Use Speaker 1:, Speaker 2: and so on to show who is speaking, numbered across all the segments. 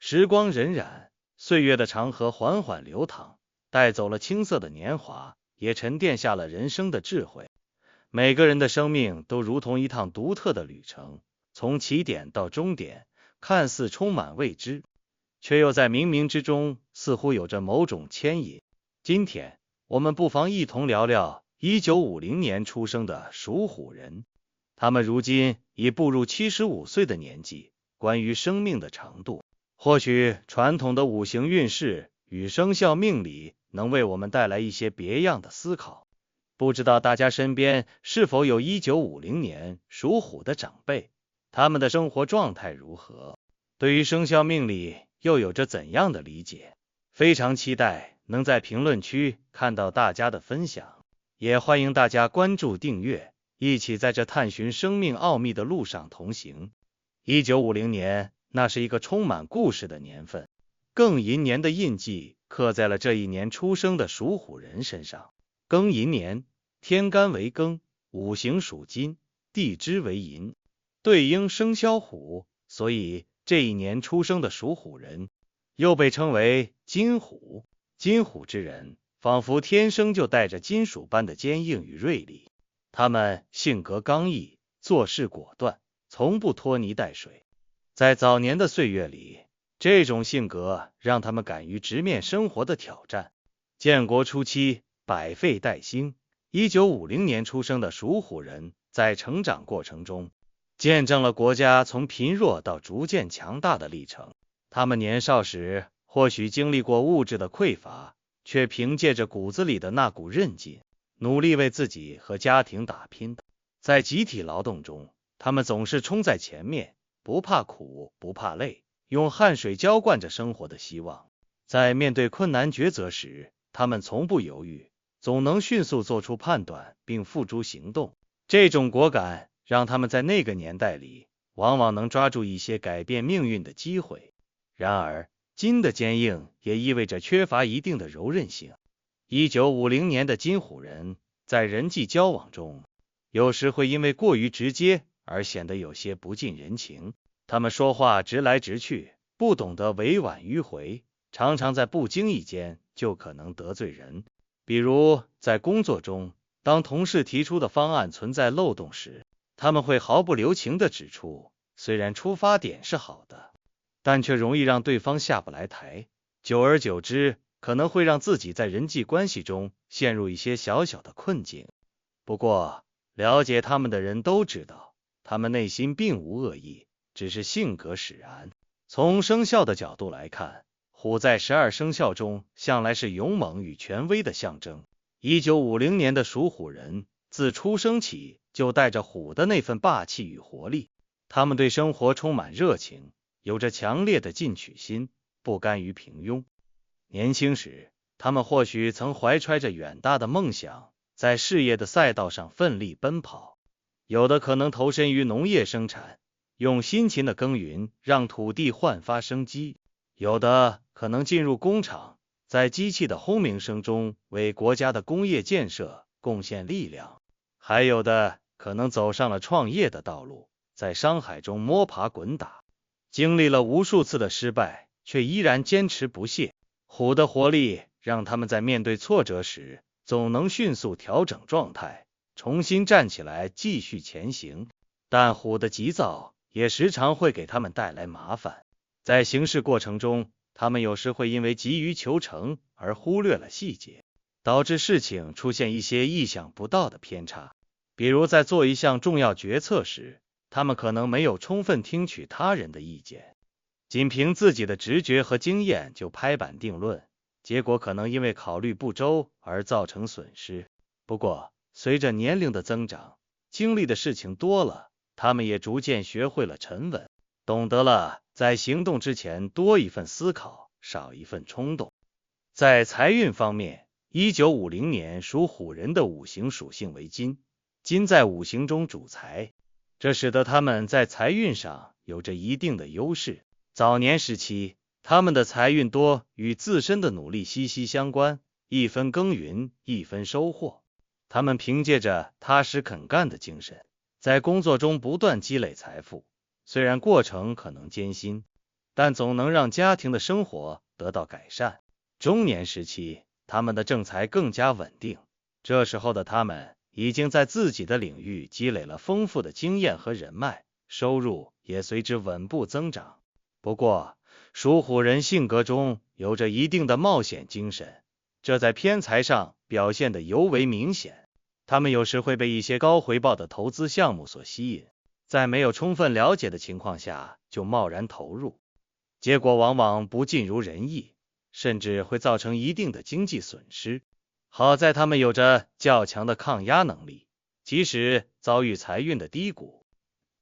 Speaker 1: 时光荏苒，岁月的长河缓缓流淌，带走了青涩的年华，也沉淀下了人生的智慧。每个人的生命都如同一趟独特的旅程，从起点到终点，看似充满未知，却又在冥冥之中似乎有着某种牵引。今天，我们不妨一同聊聊1950年出生的属虎人。他们如今已步入75岁的年纪，关于生命的长度，或许传统的五行运势与生肖命理能为我们带来一些别样的思考。不知道大家身边是否有1950年属虎的长辈，他们的生活状态如何？对于生肖命理又有着怎样的理解？非常期待能在评论区看到大家的分享，也欢迎大家关注订阅，一起在这探寻生命奥秘的路上同行。1950年，那是一个充满故事的年份，庚寅年的印记刻在了这一年出生的属虎人身上。庚寅年，天干为庚，五行属金，地支为寅，对应生肖虎，所以这一年出生的属虎人又被称为金虎。金虎之人仿佛天生就带着金属般的坚硬与锐利，他们性格刚毅，做事果断，从不拖泥带水。在早年的岁月里，这种性格让他们敢于直面生活的挑战。建国初期，百废待兴，1950年出生的属虎人在成长过程中见证了国家从贫弱到逐渐强大的历程。他们年少时或许经历过物质的匮乏，却凭借着骨子里的那股韧劲，努力为自己和家庭打拼。在集体劳动中，他们总是冲在前面，不怕苦，不怕累，用汗水浇灌着生活的希望。在面对困难抉择时，他们从不犹豫，总能迅速做出判断并付诸行动。这种果敢让他们在那个年代里往往能抓住一些改变命运的机会。然而，金的坚硬也意味着缺乏一定的柔韧性。1950年的金虎人在人际交往中，有时会因为过于直接而显得有些不近人情。他们说话直来直去，不懂得委婉迂回，常常在不经意间就可能得罪人。比如在工作中，当同事提出的方案存在漏洞时，他们会毫不留情地指出，虽然出发点是好的，但却容易让对方下不来台。久而久之，可能会让自己在人际关系中陷入一些小小的困境。不过，了解他们的人都知道，他们内心并无恶意，只是性格使然。从生肖的角度来看，虎在12生肖中向来是勇猛与权威的象征。1950年的属虎人自出生起就带着虎的那份霸气与活力，他们对生活充满热情，有着强烈的进取心，不甘于平庸。年轻时，他们或许曾怀揣着远大的梦想，在事业的赛道上奋力奔跑。有的可能投身于农业生产，用辛勤的耕耘让土地焕发生机；有的可能进入工厂，在机器的轰鸣声中为国家的工业建设贡献力量；还有的可能走上了创业的道路，在商海中摸爬滚打，经历了无数次的失败，却依然坚持不懈。虎的活力让他们在面对挫折时，总能迅速调整状态，重新站起来继续前行。但虎的急躁也时常会给他们带来麻烦。在行事过程中，他们有时会因为急于求成而忽略了细节，导致事情出现一些意想不到的偏差。比如在做一项重要决策时，他们可能没有充分听取他人的意见，仅凭自己的直觉和经验就拍板定论，结果可能因为考虑不周而造成损失。不过，随着年龄的增长，经历的事情多了，他们也逐渐学会了沉稳，懂得了在行动之前多一份思考，少一份冲动。在财运方面，1950年属虎人的五行属性为金，金在五行中主财，这使得他们在财运上有着一定的优势。早年时期，他们的财运多与自身的努力息息相关，一分耕耘一分收获。他们凭借着踏实肯干的精神，在工作中不断积累财富，虽然过程可能艰辛，但总能让家庭的生活得到改善。中年时期，他们的正财更加稳定，这时候的他们已经在自己的领域积累了丰富的经验和人脉，收入也随之稳步增长。不过，属虎人性格中有着一定的冒险精神，这在偏财上表现得尤为明显。他们有时会被一些高回报的投资项目所吸引，在没有充分了解的情况下就贸然投入，结果往往不尽如人意，甚至会造成一定的经济损失。好在他们有着较强的抗压能力，即使遭遇财运的低谷，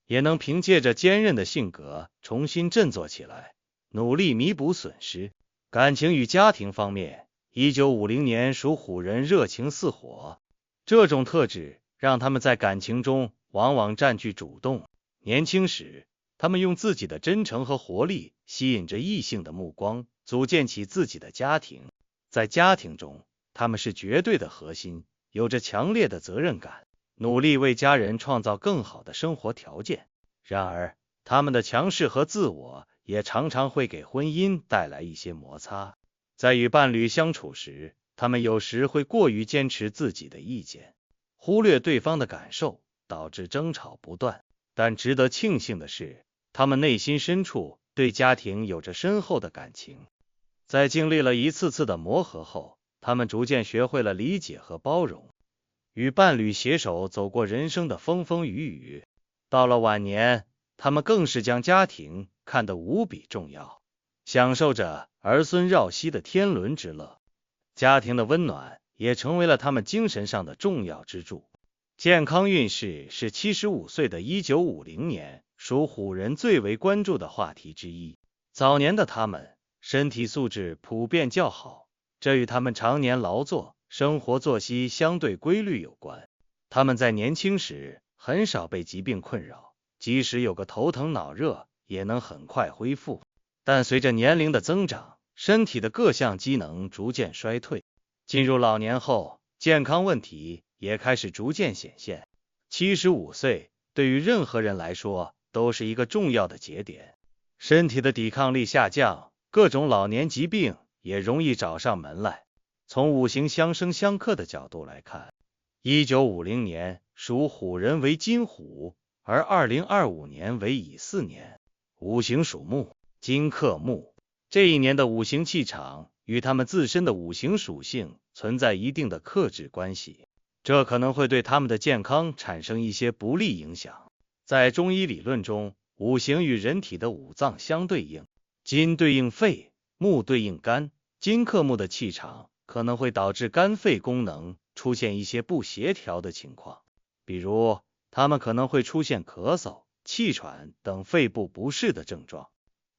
Speaker 1: 也能凭借着坚韧的性格重新振作起来，努力弥补损失。感情与家庭方面，1950年属虎人热情似火，这种特质让他们在感情中往往占据主动。年轻时，他们用自己的真诚和活力吸引着异性的目光，组建起自己的家庭。在家庭中，他们是绝对的核心，有着强烈的责任感，努力为家人创造更好的生活条件。然而，他们的强势和自我也常常会给婚姻带来一些摩擦。在与伴侣相处时，他们有时会过于坚持自己的意见，忽略对方的感受，导致争吵不断。但值得庆幸的是，他们内心深处对家庭有着深厚的感情。在经历了一次次的磨合后，他们逐渐学会了理解和包容，与伴侣携手走过人生的风风雨雨。到了晚年，他们更是将家庭看得无比重要，享受着儿孙绕膝的天伦之乐。家庭的温暖也成为了他们精神上的重要支柱。健康运势是75岁的1950年属虎人最为关注的话题之一。早年的他们身体素质普遍较好，这与他们常年劳作，生活作息相对规律有关。他们在年轻时很少被疾病困扰，即使有个头疼脑热也能很快恢复。但随着年龄的增长，身体的各项机能逐渐衰退，进入老年后，健康问题也开始逐渐显现。75岁对于任何人来说都是一个重要的节点，身体的抵抗力下降，各种老年疾病也容易找上门来。从五行相生相克的角度来看，1950年属虎人为金虎，而2025年为乙巳年，五行属木，金克木。这一年的五行气场与他们自身的五行属性存在一定的克制关系，这可能会对他们的健康产生一些不利影响。在中医理论中，五行与人体的五脏相对应，金对应肺，木对应肝，金克木的气场可能会导致肝肺功能出现一些不协调的情况，比如他们可能会出现咳嗽、气喘等肺部不适的症状，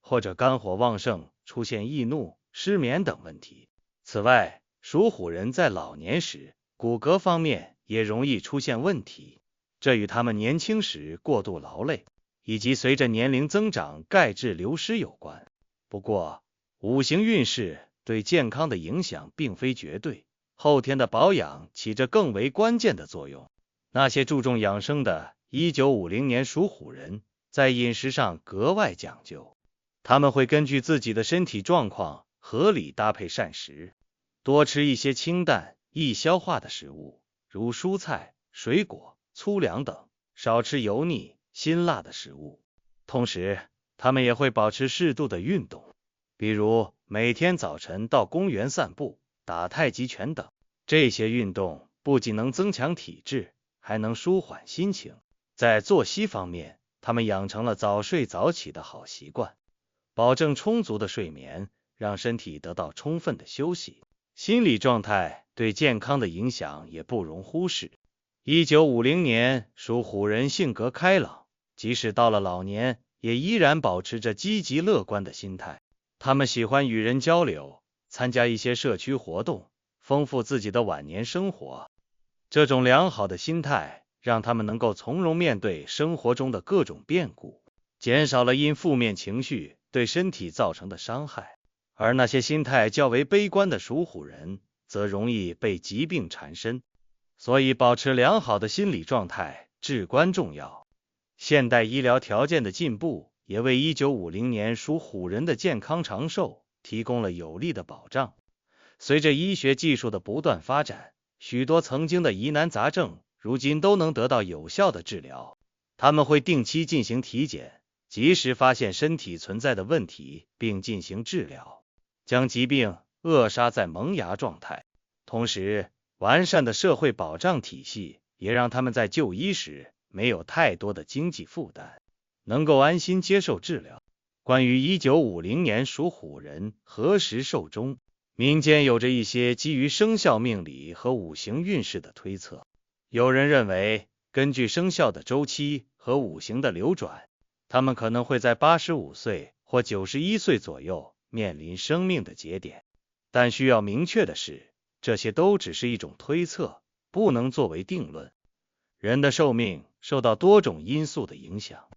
Speaker 1: 或者肝火旺盛，出现易怒、失眠等问题。此外，属虎人在老年时骨骼方面也容易出现问题，这与他们年轻时过度劳累，以及随着年龄增长钙质流失有关。不过，五行运势对健康的影响并非绝对，后天的保养起着更为关键的作用。那些注重养生的1950年属虎人，在饮食上格外讲究，他们会根据自己的身体状况合理搭配膳食，多吃一些清淡、易消化的食物，如蔬菜、水果、粗粮等，少吃油腻、辛辣的食物。同时，他们也会保持适度的运动，比如每天早晨到公园散步、打太极拳等。这些运动不仅能增强体质，还能舒缓心情。在作息方面，他们养成了早睡早起的好习惯，保证充足的睡眠，让身体得到充分的休息。心理状态对健康的影响也不容忽视。1950年属虎人性格开朗，即使到了老年，也依然保持着积极乐观的心态。他们喜欢与人交流，参加一些社区活动，丰富自己的晚年生活。这种良好的心态让他们能够从容面对生活中的各种变故，减少了因负面情绪对身体造成的伤害。而那些心态较为悲观的属虎人，则容易被疾病缠身。所以保持良好的心理状态至关重要。现代医疗条件的进步也为1950年属虎人的健康长寿提供了有力的保障。随着医学技术的不断发展，许多曾经的疑难杂症如今都能得到有效的治疗。他们会定期进行体检，及时发现身体存在的问题并进行治疗，将疾病扼杀在萌芽状态。同时，完善的社会保障体系也让他们在就医时没有太多的经济负担，能够安心接受治疗。关于1950年属虎人何时寿终，民间有着一些基于生肖命理和五行运势的推测。有人认为，根据生肖的周期和五行的流转，他们可能会在85岁或91岁左右面临生命的节点。但需要明确的是，这些都只是一种推测，不能作为定论。人的寿命受到多种因素的影响，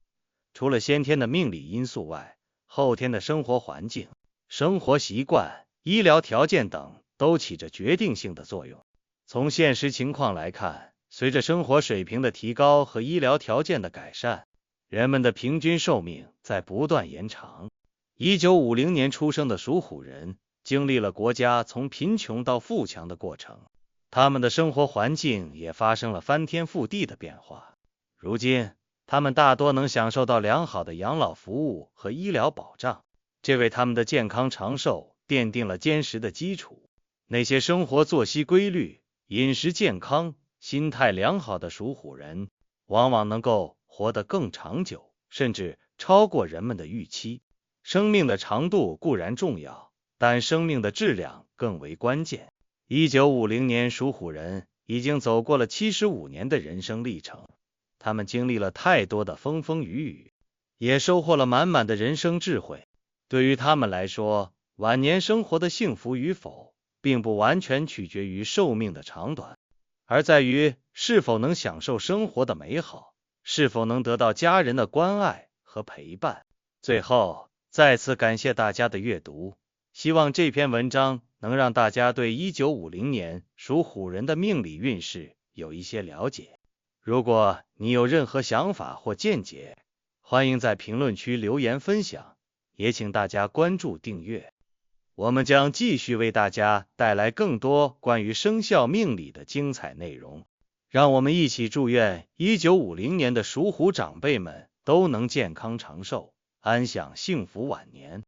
Speaker 1: 除了先天的命理因素外，后天的生活环境、生活习惯、医疗条件等都起着决定性的作用。从现实情况来看，随着生活水平的提高和医疗条件的改善，人们的平均寿命在不断延长。1950年出生的属虎人经历了国家从贫穷到富强的过程，他们的生活环境也发生了翻天覆地的变化。如今，他们大多能享受到良好的养老服务和医疗保障，这为他们的健康长寿奠定了坚实的基础。那些生活作息规律、饮食健康、心态良好的属虎人，往往能够活得更长久，甚至超过人们的预期。生命的长度固然重要，但生命的质量更为关键。1950年属虎人已经走过了75年的人生历程，他们经历了太多的风风雨雨，也收获了满满的人生智慧。对于他们来说，晚年生活的幸福与否，并不完全取决于寿命的长短，而在于是否能享受生活的美好，是否能得到家人的关爱和陪伴。最后，再次感谢大家的阅读，希望这篇文章能让大家对1950年属虎人的命理运势有一些了解。如果你有任何想法或见解，欢迎在评论区留言分享，也请大家关注订阅。我们将继续为大家带来更多关于生肖命理的精彩内容。让我们一起祝愿1950年的属虎长辈们都能健康长寿，安享幸福晚年。